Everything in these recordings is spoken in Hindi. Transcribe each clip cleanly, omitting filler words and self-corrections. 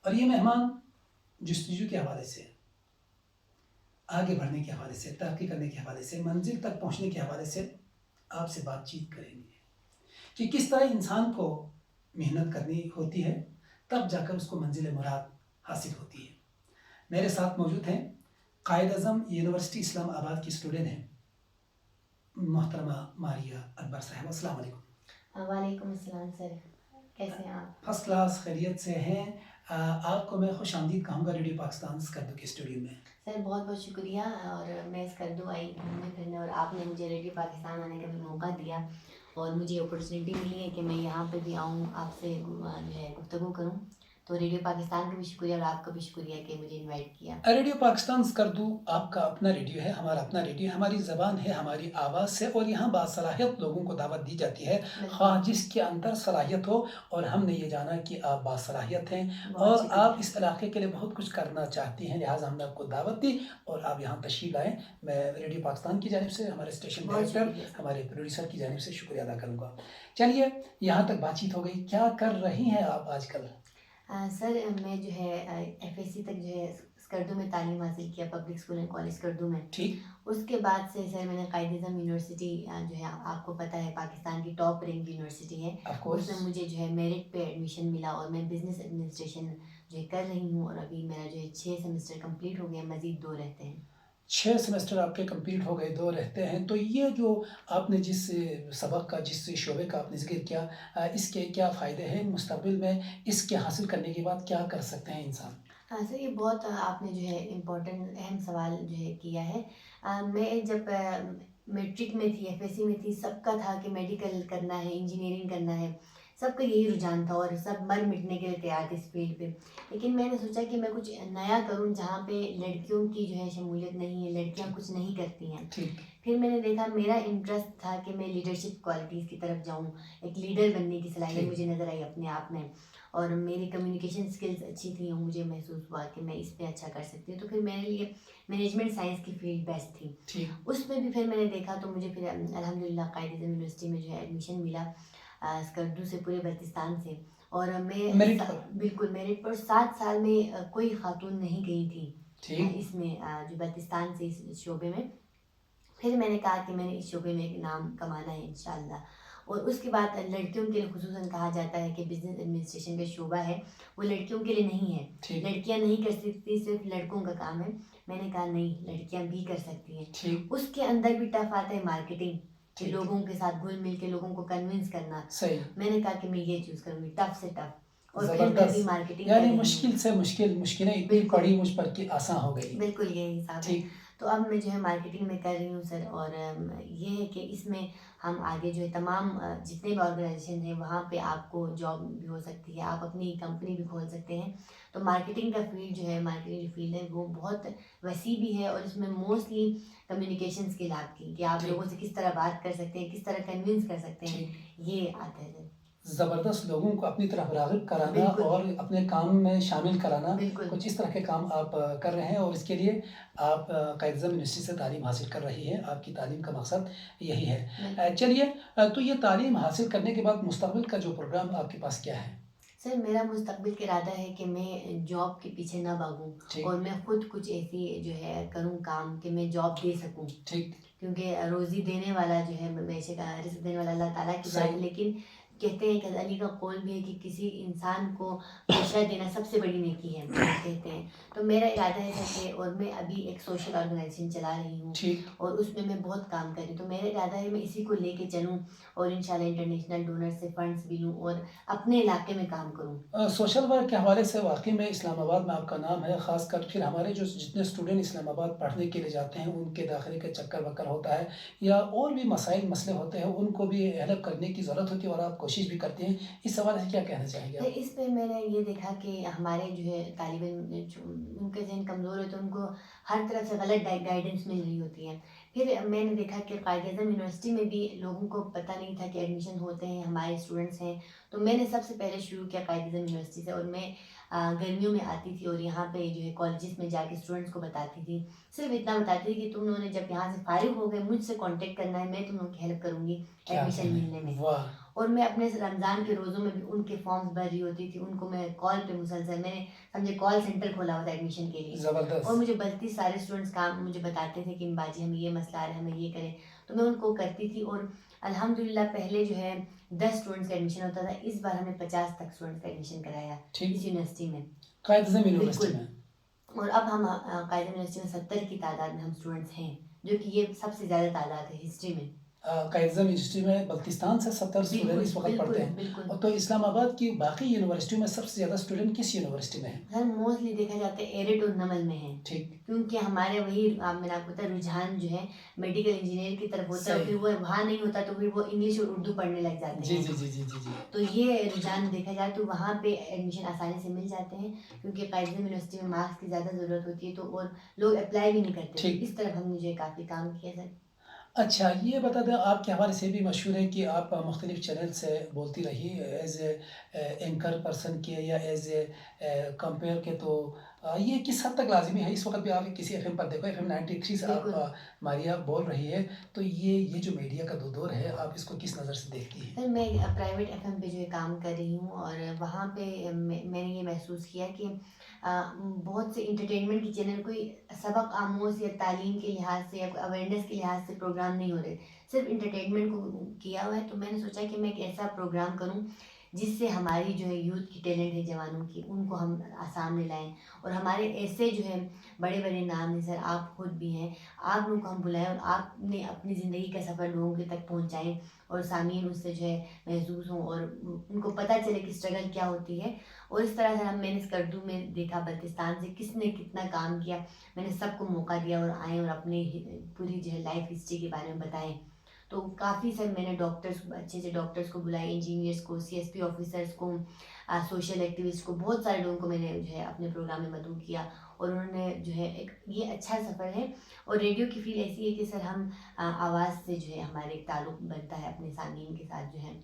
और ये मेहमान जस्तजू के हवाले से, आगे बढ़ने के हवाले से, तरक्की करने के हवाले से, मंजिल तक पहुँचने के हवाले से आपसे बातचीत करेंगे कि किस तरह इंसान को मेहनत करनी होती है, तब जाकर उसको मंजिल मुराद हासिल होती है। मेरे साथ मौजूद हैं कायद-ए-आज़म यूनिवर्सिटी इस्लामाबाद की स्टूडेंट हैं मोहतरमा मारिया अकबर साहिबा। अस्सलाम वालेकुम। वालेकुम अस्सलाम सर, कैसे हैं आप? फर्स्ट क्लास खैरियत से हैं। आपको मैं खुश आमदीद कहूँगा रेडियो पाकिस्तान स्कर्दू के स्टूडियो में। सर बहुत बहुत शुक्रिया। और मैं स्कर्दू आई घूमने फिरने और आपने मुझे रेडियो पाकिस्तान आने का भी मौका दिया और मुझे अपॉर्चुनिटी मिली है कि मैं यहाँ पे भी आऊँ, आपसे जो है गुफ्तगू करूँ। तो रेडियो पाकिस्तान का भी शुक्रिया और आपका भी शुक्रिया कि मुझे इनवाइट किया। रेडियो पाकिस्तान स्कर्दू आपका अपना रेडियो है, हमारा अपना रेडियो है, हमारी ज़बान है, हमारी आवाज़ से, और यहाँ बासलाहियत लोगों को दावत दी जाती है, ख़ास जिसके अंदर सलाहियत हो। और हमने ये जाना कि आप बासलाहियत हैं और आप इस इलाके के लिए बहुत कुछ करना चाहती हैं, लिहाजा हमने आपको दावत दी और आप यहाँ तशरीफ़ लाएँ। मैं रेडियो पाकिस्तान की जानिब से, हमारे स्टेशन डायरेक्टर, हमारे प्रोड्यूसर की जानिब से शुक्रिया अदा करूँगा। चलिए, यहाँ तक बातचीत हो गई, क्या कर रही हैं आप आजकल? सर मैं जो है एफएससी तक जो है स्कर्दू में तालीम हासिल किया, public school and college Skardu में। ठीक। उसके बाद से सर मैंने कायद-ए-आज़म यूनिवर्सिटी जो है आपको पता है पाकिस्तान की टॉप रैंक यूनिवर्सिटी है, उसमें मुझे जो है मेरिट पे एडमिशन मिला और मैं बिज़नेस एडमिनिस्ट्रेशन जो है कर रही हूँ और अभी मेरा जो है 6 सेमेस्टर कंप्लीट हो गया, मज़ीद 2 रहते हैं। 6 सेमेस्टर आपके कंप्लीट हो गए, 2 रहते हैं। तो ये जो आपने जिस सबक का, जिस शोबे का आपने ज़िक्र किया, इसके क्या फ़ायदे हैं मुस्तक़बिल में? इसके हासिल करने के बाद क्या कर सकते हैं इंसान? हाँ सर, ये बहुत आपने जो है इम्पोर्टेंट अहम सवाल जो है किया है। मैं जब मैट्रिक में थी, एफएससी में थी, सबका था कि मेडिकल करना है, इंजीनियरिंग करना है, सबका यही रुझान था और सब मर मिटने के लिए तैयार थे इस फील्ड पे। लेकिन मैंने सोचा कि मैं कुछ नया करूँ जहाँ पे लड़कियों की जो है शमूलियत नहीं है, लड़कियाँ कुछ नहीं करती हैं। ठीक। फिर मैंने देखा मेरा इंटरेस्ट था कि मैं लीडरशिप क्वालिटीज़ की तरफ जाऊँ, एक लीडर बनने की सलाहियत मुझे नज़र आई अपने आप में और मेरी कम्युनिकेशन स्किल्स अच्छी थी और मुझे महसूस हुआ कि मैं इसमें अच्छा कर सकती हूँ। तो फिर मेरे लिए मैनेजमेंट साइंस की फील्ड बेस्ट थी। ठीक। उसमें भी फिर मैंने देखा तो मुझे फिर अल्हम्दुलिल्लाह कायद-ए-आज़म यूनिवर्सिटी में जो है एडमिशन मिला स्कर्दू से, पूरे बल्तिस्तान से। और मैं मेरिट पर? बिल्कुल मेरिट पर 7 साल में कोई खातून नहीं गई थी ठीक। इसमें जो बल्तिस्तान से इस शोबे में। फिर मैंने कहा कि मैंने इस शोबे में एक नाम कमाना है इंशाअल्लाह। और उसके बाद लड़कियों के लिए खुसूसन कहा जाता है कि बिज़नेस एडमिनिस्ट्रेशन का शोबा है, वो लड़कियों के लिए नहीं है। लड़कियां नहीं कर सकती, सिर्फ लड़कों का काम है। मैंने कहा नहीं, लड़कियां भी कर सकती हैं। उसके अंदर भी टफ आता है मार्केटिंग, कि लोगों के साथ घुल मिल के लोगों को कन्विंस करना। सही। मैंने कहा कि मैं ये चूज़ करूँगी, टफ से टफ। और फिर मैं भी ज़बरदस्त। मार्केटिंग यानी मुश्किल से मुश्किल, मुश्किलें इतनी पड़ी मुझ पर कि आसान हो गई। बिल्कुल यही हिसाब है। तो अब मैं जो है मार्केटिंग में कर रही हूँ सर। और ये है कि इसमें हम आगे जो है तमाम जितने भी ऑर्गेनाइजेशन हैं वहाँ पे आपको जॉब भी हो सकती है, आप अपनी कंपनी भी खोल सकते हैं। तो मार्केटिंग का फील्ड जो है, मार्केटिंग जो फील्ड है वो बहुत वसी भी है और इसमें मोस्टली कम्युनिकेशन स्किल आपकी, कि आप लोगों से किस तरह बात कर सकते हैं, किस तरह कन्विंस कर सकते हैं, ये आता है सर। ज़बरदस्त, लोगों को अपनी तरफ राग़िब कराना और अपने काम में शामिल कराना, कुछ इस तरह के काम आप कर रहे हैं और इसके लिए आप कायद-ए-आज़म यूनिवर्सिटी से तालीम हासिल कर रही हैं। आपकी तालीम का मकसद यही है। चलिए, तो ये तालीम हासिल करने के बाद मुस्तक़बिल का जो प्रोग्राम आपके पास क्या है? सर मेरा मुस्तक़बिल का इरादा है कि मैं जॉब के पीछे ना भागूँ और मैं खुद कुछ ऐसी जो है करूँ काम कि मैं जॉब दे सकूँ। ठीक। क्योंकि रोज़ी देने वाला जो है, वैसे का रिज़्क देने वाला अल्लाह ताला की ज़ात है। लेकिन कहते हैं कि अली का कौल भी है कि किसी इंसान को पेशा देना सबसे बड़ी नेकी है, कहते हैं। तो मेरा इरादा है कि, और मैं अभी एक सोशल ऑर्गेनाइजेशन चला रही हूँ और उसमें मैं बहुत काम कर रही हूँ। तो मेरा इरादा है मैं इसी को लेके चलूँ और इंशाल्लाह इंटरनेशनल डोनर से फंड्स भी लूँ और अपने इलाके में काम करूँ। सोशल वर्क के हवाले से वाक़ई में इस्लामाबाद में आपका नाम है, ख़ासकर फिर हमारे जो जितने स्टूडेंट इस्लामाबाद पढ़ने के लिए जाते हैं, उनके दाखिले का चक्कर-वक्कर होता है या और भी मसाइल मसले होते हैं, उनको भी हेल्प करने की ज़रूरत होती है और आप कोशिश भी करते हैं। इस हवाले से क्या कहना चाहेंगे आप? इस पे मैंने ये देखा कि हमारे जो है तालिब-इल्म जो उनके ज़हन कमज़ोर है तो उनको हर तरफ से गलत गाइडेंस मिल रही होती है। फिर मैंने देखा कि कायद-ए-आज़म यूनिवर्सिटी में भी लोगों को पता नहीं था कि एडमिशन होते हैं, हमारे स्टूडेंट्स हैं। तो मैंने सबसे पहले शुरू किया कायद-ए-आज़म यूनिवर्सिटी से और मैं गर्मियों में आती थी और यहाँ पे जो है कॉलेजेस में जाके स्टूडेंट्स को बताती थी। सिर्फ इतना बताती थी कि तुम लोगों ने जब यहाँ से फारिग हो गए मुझसे कॉन्टैक्ट करना है, मैं तुम लोगों की हेल्प करूँगी एडमिशन मिलने में। और मैं अपने रमज़ान के रोज़ों में भी उनके फॉर्म्स भर रही होती थी, उनको मैं कॉल पे मुसलसल, मैंने समझे कॉल सेंटर खोला हुआ था एडमिशन के लिए। और ज़बरदस्त। मुझे बल्कि सारे स्टूडेंट्स काम मुझे बताते थे कि बाजी हमें ये मसला आ रहा है, हमें ये करें, तो मैं उनको करती थी। और अल्हम्दुलिल्लाह पहले जो है 10 स्टूडेंट्स का एडमिशन होता था, इस बार हमने 50 तक स्टूडेंट्स का एडमिशन कराया ठीक। इस यूनिवर्सिटी में। कायद-ए-आज़म यूनिवर्सिटी बिल्कुल। में। और अब हम कायद यूनिवर्सिटी में 70 की तादाद में हम स्टूडेंट्स हैं, जो कि ये सबसे ज़्यादा तादाद है हिस्ट्री में। कायद-ए-आज़म यूनिवर्सिटी में बल्तिस्तान से 70 स्टूडेंट बिल्कुल, इस वक़्त पढ़ते बिल्कुल, हैं। बिल्कुल। और तो इस्लामाबाद की बाकी यूनिवर्सिटियों में सबसे ज़्यादा स्टूडेंट किस यूनिवर्सिटी में हैं? सर मोस्टली देखा जाता है एरेट और नमल में है, ठीक। क्योंकि हमारे वही मैंने आपको बताया रुझान जो है मेडिकल इंजीनियर की तरफ होता है, और सही। फिर वो वहाँ नहीं होता तो फिर वो इंग्लिश और उर्दू पढ़ने लग जाते जी, हैं। जी, जी, जी, जी, जी। तो ये रुझान देखा जाए तो वहाँ पे एडमिशन आसानी से मिल जाते हैं, क्योंकि कायद यूनिवर्सिटी में मार्क्स की ज़्यादा ज़रूरत होती है, तो और लोग अप्लाई भी नहीं करते, तो ठीक। इस तरफ हमने जो है काफ़ी काम किया सर। अच्छा, ये बता दें आपके हवाले से भी मशहूर है कि आप मुख्तलिफ़ चैनल से बोलती रही एज़ एंकर पर्सन के या एज़ कंपेयर के, तो ये किस हद तक लाज़मी है? इस वक़्त भी आप किसी एफ़एम पर देखो, एफ़एम 93 से आप बिल्कुल। मारिया बोल रही है, तो ये जो मीडिया का दौर है, आप इसको किस नज़र से देखती हैं? सर मैं प्राइवेट एफएम पे जो है काम कर रही हूँ, और वहाँ पे मैंने ये महसूस किया कि बहुत से इंटरटेनमेंट की चैनल कोई सबक आमोज़ या तालीम के लिहाज से या कोई अवेयरनेस के लिहाज से प्रोग्राम नहीं हो रहे, सिर्फ इंटरटेनमेंट को किया हुआ है। तो मैंने सोचा कि मैं एक ऐसा प्रोग्राम करूँ जिससे हमारी जो है यूथ की टैलेंट है जवानों की, उनको हम सामने लाएं। और हमारे ऐसे जो है बड़े बड़े नाम हैं सर, आप खुद भी हैं, आप लोगों को हम बुलाएं और आपने अपनी ज़िंदगी का सफ़र लोगों के तक पहुँचाएं, और सामीन उससे जो है महसूस हों, और उनको पता चले कि स्ट्रगल क्या होती है। और इस तरह से मैंने इस करदू में देखा बल्तिस्तान से किसने कितना काम किया, मैंने सबको मौका दिया और आए और अपने पूरी जो है लाइफ हिस्ट्री के बारे में बताएं। तो काफ़ी सर मैंने डॉक्टर्स, अच्छे अच्छे डॉक्टर्स को बुलाए, इंजीनियर्स को, सीएसपी ऑफिसर्स को, सोशल एक्टिविस्ट को, बहुत सारे लोगों को मैंने जो है अपने प्रोग्राम में मदऊ किया। और उन्होंने जो है एक ये अच्छा सफ़र है। और रेडियो की फील ऐसी है कि सर हम आवाज़ से जो है हमारे एक ताल्लुक़ बनता है अपने सामीन के साथ जो है।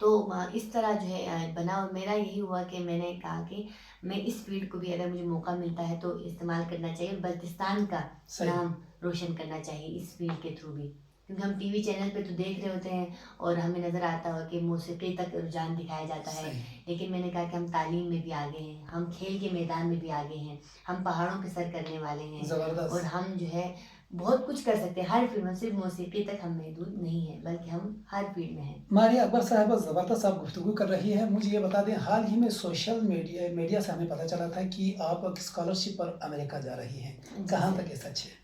तो इस तरह जो है बना, और मेरा यही हुआ कि मैंने कहा कि मैं इस फ़ील्ड को भी अगर मुझे मौका मिलता है तो इस्तेमाल करना चाहिए, और बल्तिस्तान का सही। नाम रोशन करना चाहिए इस फ़ील्ड के थ्रू भी। क्योंकि हम टीवी चैनल पे तो देख रहे होते हैं और हमें नज़र आता हो कि मौसीकी तक रुझान दिखाया जाता है, सही। लेकिन मैंने कहा कि हम तालीम में भी आगे हैं, हम खेल के मैदान में भी आगे हैं, हम पहाड़ों पे सर करने वाले हैं, और ज़बरदस्त। हम जो है बहुत कुछ कर सकते हैं हर फील्ड में, सिर्फ मौसीकी तक हम महदूद नहीं है, बल्कि हम हर फील्ड में हैं। मारिया अकबर साहिबा, ज़बरदस्त आप गुफ्तगू कर रही हैं। मुझे ये बता दें, हाल ही में सोशल मीडिया से हमें पता चला था कि आप स्कॉलरशिप पर अमेरिका जा रही हैं। जी कहाँ सर। तक ये सच है?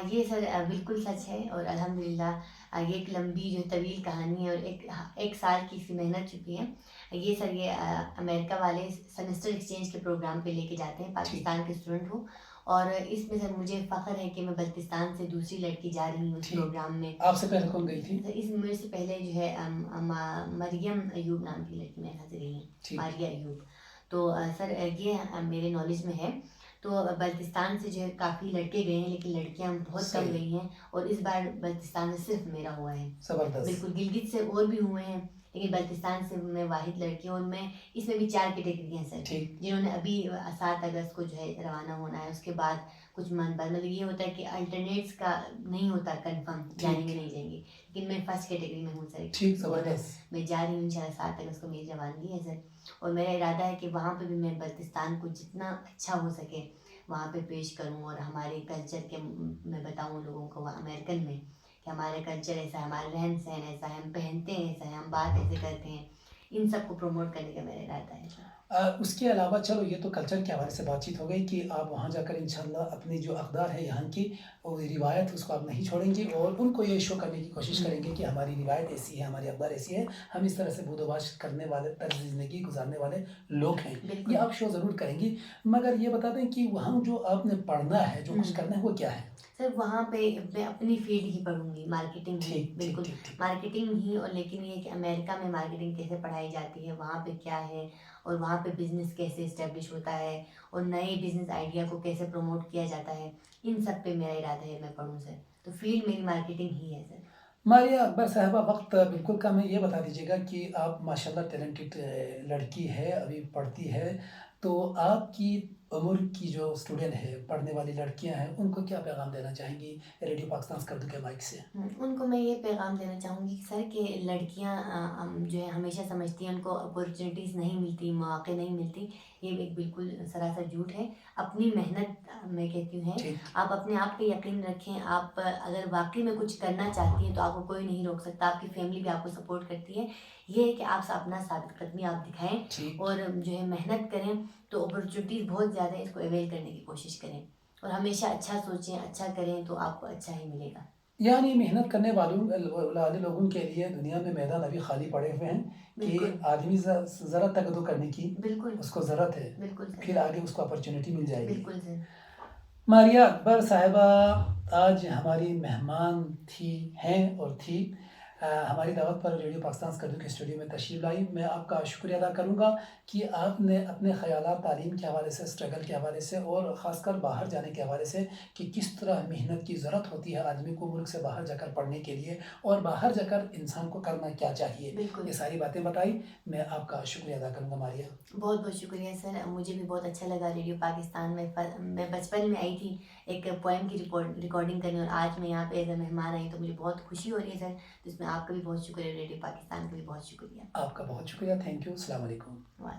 ये सर बिल्कुल सच है, और अल्हम्दुलिल्लाह ये एक लंबी जो तवील कहानी है, और एक साल की इसकी मेहनत चुकी है। ये सर ये अमेरिका वाले सेमेस्टर एक्सचेंज के प्रोग्राम पे लेके जाते हैं ठीक। पाकिस्तान के स्टूडेंट को, और इसमें सर मुझे फ़ख्र है कि मैं बल्तिस्तान से दूसरी लड़की जा रही हूँ इस ठीक। प्रोग्राम में। आपसे पहले कौन गई थी? तो इस मेरे से पहले जो है मरियम अयूब नाम की लड़की मेरे ख्याल से गई है, ठीक। मारिया अयूब। तो सर ये मेरे नॉलेज में है। तो बल्तिस्तान से जो है काफ़ी लड़के गए हैं, लेकिन लड़कियां बहुत कम सही। गई हैं, और इस बार बल्तिस्तान से सिर्फ मेरा हुआ है। ज़बरदस्त। बिल्कुल, गिलगित से और भी हुए हैं, लेकिन बल्तिस्तान से मैं वाहिद लड़की हूँ। और मैं इसमें भी 4 कैटेगरी हैं सर, ठीक। जिन्होंने अभी 7 अगस्त को जो है रवाना होना है, उसके बाद कुछ मंथ बाद, मतलब ये होता है कि अल्टरनेट्स का नहीं होता कंफर्म जाएंगे ठीक। नहीं जाएंगे, लेकिन मैं फर्स्ट कैटेगरी में हूँ सर। ठीक, और ज़बरदस्त। मैं जा रही हूँ इंशाल्लाह 7 अगस्त को मेरी रवानगी है सर। और मेरा इरादा है कि वहाँ पे भी मैं बल्तिस्तान को जितना अच्छा हो सके वहाँ पे पेश करूँ, और हमारे कल्चर के मैं बताऊँ लोगों को वहाँ अमेरिकन में कि हमारे कल्चर ऐसा है, हमारा रहन सहन ऐसा है, हम पहनते हैं ऐसा है, हम बात ऐसे करते हैं। इन सब को प्रमोट करने का मेरा इरादा है सर। उसके अलावा चलो, ये तो कल्चर के हवाले से बातचीत हो गई कि आप वहाँ जाकर इंशाल्लाह अपनी जो अक़दार है यहाँ की, वो रिवायत उसको आप नहीं छोड़ेंगी और उनको ये शो करने की कोशिश करेंगे कि हमारी रिवायत ऐसी है, हमारी अक़दार ऐसी है, हम इस तरह से बूदोबाश करने वाले, तर्ज़ ज़िंदगी गुज़ारने वाले लोग हैं। ये बिल्कुल। आप शो ज़रूर करेंगी। मगर ये बता दें कि वहाँ जो आपने पढ़ना है, जो कुछ करना है, वो क्या है? सर वहाँ पे मैं अपनी फील्ड ही पढ़ूंगी, मार्केटिंग ही। ठीक, ठीक, बिल्कुल, ठीक, ठीक। मार्केटिंग ही। और लेकिन ये कि अमेरिका में मार्केटिंग कैसे पढ़ाई जाती है, वहाँ पे क्या है, और वहाँ पे बिजनेस कैसे इस्टेब्लिश होता है, और नए बिजनेस आइडिया को कैसे प्रमोट किया जाता है, इन सब पे मेरा इरादा है मैं पढ़ूँ सर। तो फील्ड मेरी मार्केटिंग ही है सर। मारिया अकबर साहिबा, वक्त बिल्कुल कम है। ये बता दीजिएगा कि आप माशाल्लाह टैलेंटेड लड़की है, अभी पढ़ती है, तो आपकी उम्र की जो स्टूडेंट है, पढ़ने वाली लड़कियां हैं, उनको क्या पैगाम देना चाहेंगी रेडियो पाकिस्तान स्कर्दू के माइक से? उनको मैं ये पैगाम देना चाहूँगी कि सर कि लड़कियाँ जो है हमेशा समझती हैं उनको अपॉर्चुनिटीज़ नहीं मिलती, मौके नहीं मिलती। ये एक बिल्कुल सरासर झूठ है। अपनी मेहनत मैं कहती हूँ है, ठीक। आप अपने आप पे यकीन रखें। आप अगर वाक़ई में कुछ करना चाहती हैं तो आपको कोई नहीं रोक सकता, आपकी फैमिली भी आपको सपोर्ट करती है। ये है कि आप अपना साबित कदमी आप दिखाएँ ठीक। और जो है मेहनत करें, तो अपॉर्चुनिटीज़ बहुत ज़्यादा है, इसको अवेल करने की कोशिश करें। और हमेशा अच्छा सोचें, अच्छा करें तो आपको अच्छा ही मिलेगा। यानी मेहनत करने वाले लोगों के लिए दुनिया में मैदान अभी खाली पड़े हुए हैं कि बिल्कुल, आदमी ज़रा तकद्दो करने की बिल्कुल, उसको ज़रूरत है, बिल्कुल सर, फिर आगे उसको अपॉर्चुनिटी मिल जाएगी। बिल्कुल सर। मारिया अकबर साहिबा आज हमारी मेहमान हैं और थी। हमारी दावत पर रेडियो पाकिस्तान स्कर्दू के स्टूडियो में तशरीफ़ लाई। मैं आपका शुक्रिया अदा करूँगा कि आपने अपने ख़यालात तालीम के हवाले से, स्ट्रगल के हवाले से और ख़ासकर बाहर जाने के हवाले से कि किस तरह मेहनत की ज़रूरत होती है आदमी को मुल्क से बाहर जाकर पढ़ने के लिए और बाहर जाकर इंसान को करना क्या चाहिए, बिल्कुल, ये सारी बातें बताई। मैं आपका शुक्रिया अदा करूँगा मारिया। बहुत-बहुत शुक्रिया सर। मुझे भी बहुत अच्छा लगा रेडियो पाकिस्तान में मैं बचपन में आई थी एक पोएम की रिकॉर्डिंग करने, और आज मैं यहाँ पे एज़ अ मेहमान आई, तो मुझे बहुत खुशी हो रही है सर। तो इसमें आपका भी बहुत शुक्रिया, रेडियो पाकिस्तान का भी बहुत शुक्रिया। आपका बहुत शुक्रिया। Thank you. अस्सलाम वालेकुम। वाह!